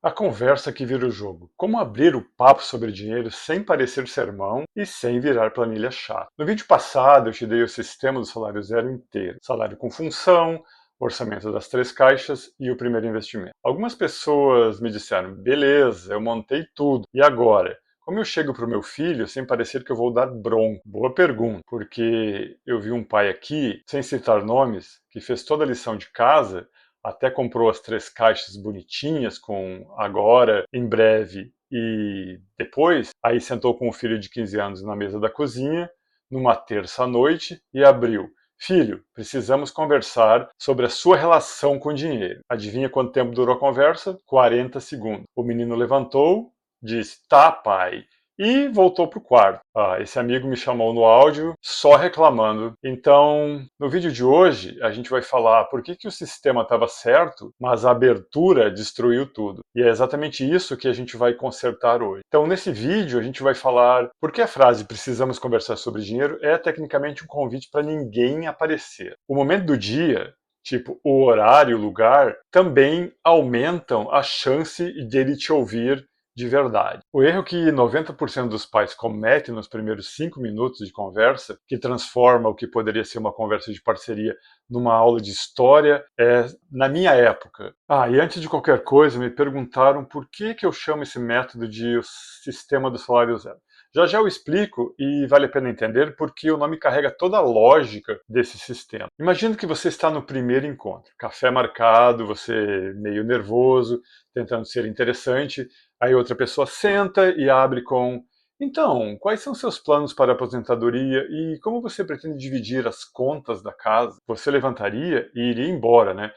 A conversa que vira o jogo. Como abrir o papo sobre dinheiro sem parecer sermão e sem virar planilha chata. No vídeo passado eu te dei o sistema do salário zero inteiro. Salário com função, orçamento das três caixas e o primeiro investimento. Algumas pessoas me disseram, beleza, eu montei tudo. E agora? Como eu chego para o meu filho sem parecer que eu vou dar bronca? Boa pergunta, porque eu vi um pai aqui, sem citar nomes, que fez toda a lição de casa, até comprou as três caixas bonitinhas com agora, em breve e depois. Aí sentou com o filho de 15 anos na mesa da cozinha, numa terça-noite, e abriu. Filho, precisamos conversar sobre a sua relação com o dinheiro. Adivinha quanto tempo durou a conversa? 40 segundos. O menino levantou, disse, tá, pai, e voltou para o quarto. Esse amigo me chamou no áudio só reclamando. Então, no vídeo de hoje, a gente vai falar por que o sistema estava certo, mas a abertura destruiu tudo. E é exatamente isso que a gente vai consertar hoje. Então, nesse vídeo, a gente vai falar por que a frase precisamos conversar sobre dinheiro é tecnicamente um convite para ninguém aparecer. O momento do dia, tipo o horário, o lugar, também aumentam a chance de ele te ouvir de verdade. O erro que 90% dos pais cometem nos primeiros 5 minutos de conversa, que transforma o que poderia ser uma conversa de parceria numa aula de história, é na minha época. E antes de qualquer coisa, me perguntaram por que eu chamo esse método de o sistema do salário zero. Já já eu explico e vale a pena entender porque o nome carrega toda a lógica desse sistema. Imagina que você está no primeiro encontro, café marcado, você meio nervoso, tentando ser interessante, aí outra pessoa senta e abre com: então, quais são seus planos para a aposentadoria e como você pretende dividir as contas da casa? Você levantaria e iria embora, né?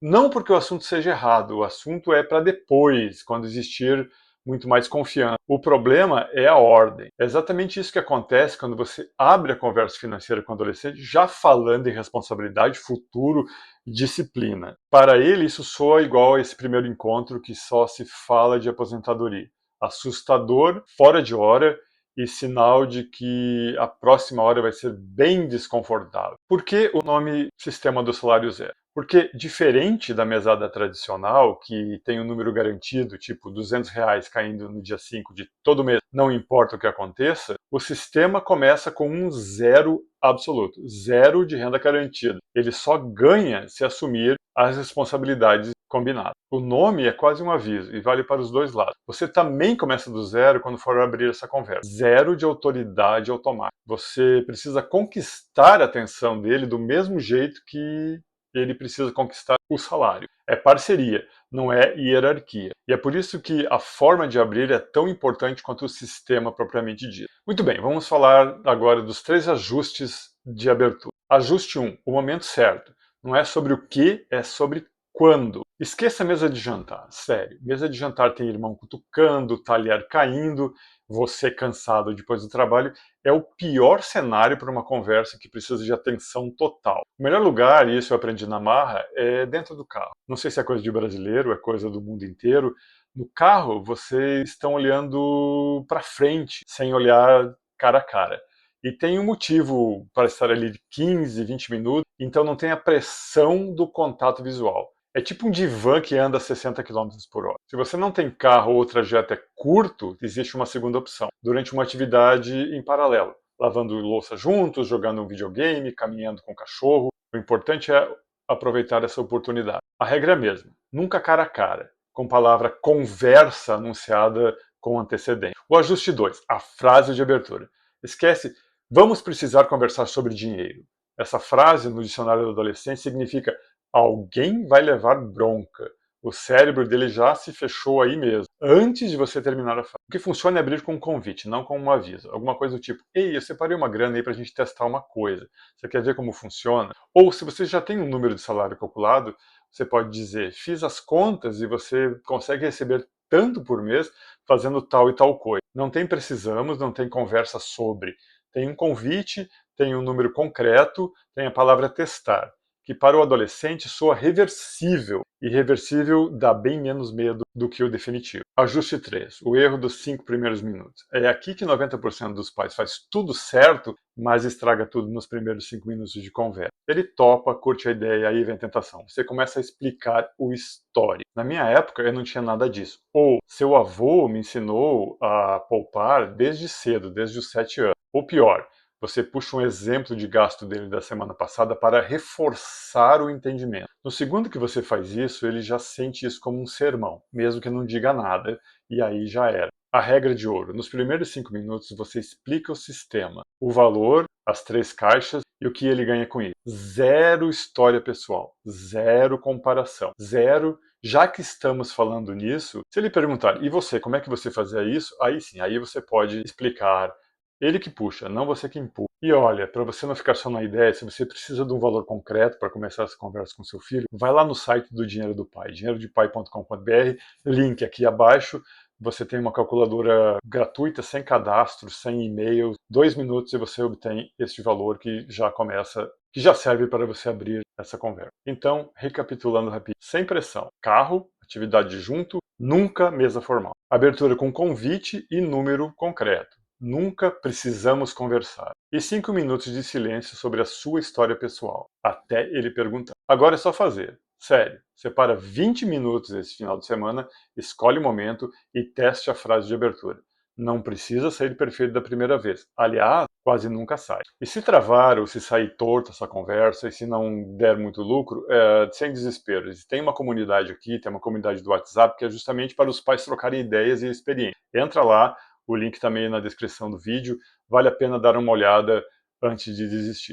Não porque o assunto seja errado, o assunto é para depois, quando existir muito mais confiança. O problema é a ordem. É exatamente isso que acontece quando você abre a conversa financeira com o adolescente, já falando em responsabilidade, futuro, disciplina. Para ele, isso soa igual a esse primeiro encontro que só se fala de aposentadoria. Assustador, fora de hora e sinal de que a próxima hora vai ser bem desconfortável. Por que o nome Sistema do Salário Zero? Porque, diferente da mesada tradicional, que tem um número garantido, tipo R$ 200 caindo no dia 5 de todo mês, não importa o que aconteça, o sistema começa com um zero absoluto, zero de renda garantida. Ele só ganha se assumir as responsabilidades combinadas. O nome é quase um aviso e vale para os dois lados. Você também começa do zero quando for abrir essa conversa. Zero de autoridade automática. Você precisa conquistar a atenção dele do mesmo jeito que ele precisa conquistar o salário. É parceria, não é hierarquia. E é por isso que a forma de abrir é tão importante quanto o sistema propriamente dito. Muito bem, vamos falar agora dos 3 ajustes de abertura. Ajuste 1, o momento certo. Não é sobre o que, é sobre quando. Esqueça a mesa de jantar, sério. Mesa de jantar tem irmão cutucando, talher caindo, você cansado depois do trabalho. É o pior cenário para uma conversa que precisa de atenção total. O melhor lugar, e isso eu aprendi na marra, é dentro do carro. Não sei se é coisa de brasileiro, é coisa do mundo inteiro. No carro, vocês estão olhando para frente, sem olhar cara a cara. E tem um motivo para estar ali de 15, 20 minutos, então não tem a pressão do contato visual. É tipo um divã que anda a 60 quilômetros por hora. Se você não tem carro ou o trajeto é curto, existe uma segunda opção. Durante uma atividade em paralelo. Lavando louça juntos, jogando um videogame, caminhando com o cachorro. O importante é aproveitar essa oportunidade. A regra é a mesma. Nunca cara a cara, com palavra conversa anunciada com antecedência. O ajuste 2, a frase de abertura. Esquece, vamos precisar conversar sobre dinheiro. Essa frase no dicionário do adolescente significa alguém vai levar bronca. O cérebro dele já se fechou aí mesmo, antes de você terminar a frase. O que funciona é abrir com um convite, não com um aviso. Alguma coisa do tipo, ei, eu separei uma grana aí pra gente testar uma coisa. Você quer ver como funciona? Ou se você já tem um número de salário calculado, você pode dizer, fiz as contas e você consegue receber tanto por mês fazendo tal e tal coisa. Não tem precisamos, não tem conversa sobre. Tem um convite, tem um número concreto, tem a palavra testar. que para o adolescente soa reversível, e reversível dá bem menos medo do que o definitivo. Ajuste 3, o erro dos 5 primeiros minutos. É aqui que 90% dos pais faz tudo certo, mas estraga tudo nos primeiros 5 minutos de conversa. Ele topa, curte a ideia, aí vem a tentação. Você começa a explicar o histórico. Na minha época, eu não tinha nada disso. Ou, seu avô me ensinou a poupar desde cedo, desde os 7 anos. Ou pior, você puxa um exemplo de gasto dele da semana passada para reforçar o entendimento. No segundo que você faz isso, ele já sente isso como um sermão, mesmo que não diga nada, e aí já era. A regra de ouro. Nos primeiros 5 minutos, você explica o sistema, o valor, as 3 caixas e o que ele ganha com isso. Zero história pessoal, zero comparação, zero. Já que estamos falando nisso, se ele perguntar, e você, como é que você fazia isso? Aí sim, aí você pode explicar. Ele que puxa, não você que empurra. E olha, para você não ficar só na ideia, se você precisa de um valor concreto para começar essa conversa com seu filho, vai lá no site do Dinheiro do Pai, dinheirodepai.com.br, link aqui abaixo. Você tem uma calculadora gratuita, sem cadastro, sem e-mail, 2 minutos e você obtém este valor que já começa, que já serve para você abrir essa conversa. Então, recapitulando rapidinho, sem pressão, carro, atividade junto, nunca mesa formal. Abertura com convite e número concreto. Nunca precisamos conversar. E 5 minutos de silêncio sobre a sua história pessoal, até ele perguntar. Agora é só fazer. Sério, separa 20 minutos esse final de semana, escolhe o momento e teste a frase de abertura. Não precisa sair perfeito da primeira vez. Aliás, quase nunca sai. E se travar ou se sair torta essa conversa e se não der muito lucro, sem desespero. Tem uma comunidade aqui, tem uma comunidade do WhatsApp que é justamente para os pais trocarem ideias e experiências. Entra lá, o link também na descrição do vídeo. Vale a pena dar uma olhada antes de desistir.